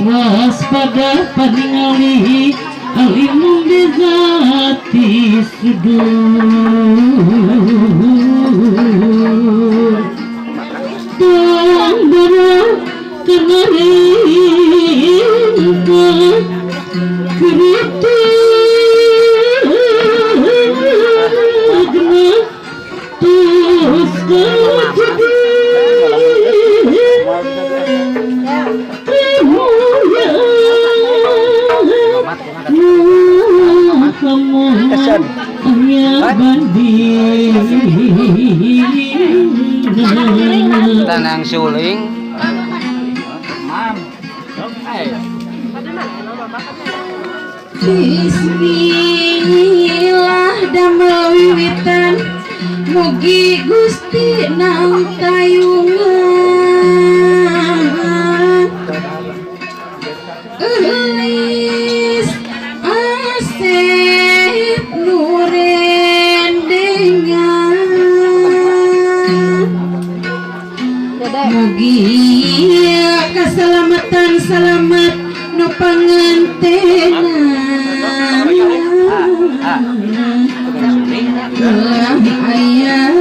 waspada paningali alimun bezati sudur tambara kanaringa kritigna tuska jadi Tanang suling Bismillah damel wiwitan mugi Gusti nang kayungan Eulis Asep nurendengan mugi keselamatan selamat no pangantenan ayah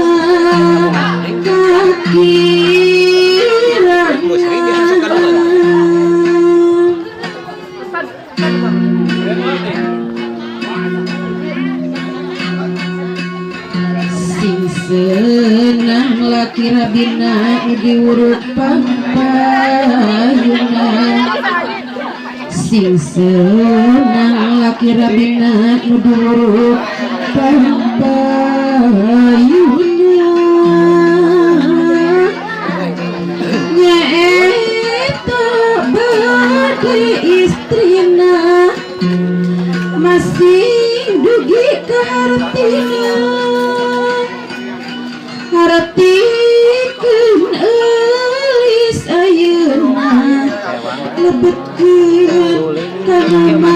sing senang laki rabina diurut pampayuna sing senang laki rabina diurut pampayuna nyaeta bagi istrina masih dugi ke hartina hartikeun eulis ayeuna lebetkeun kana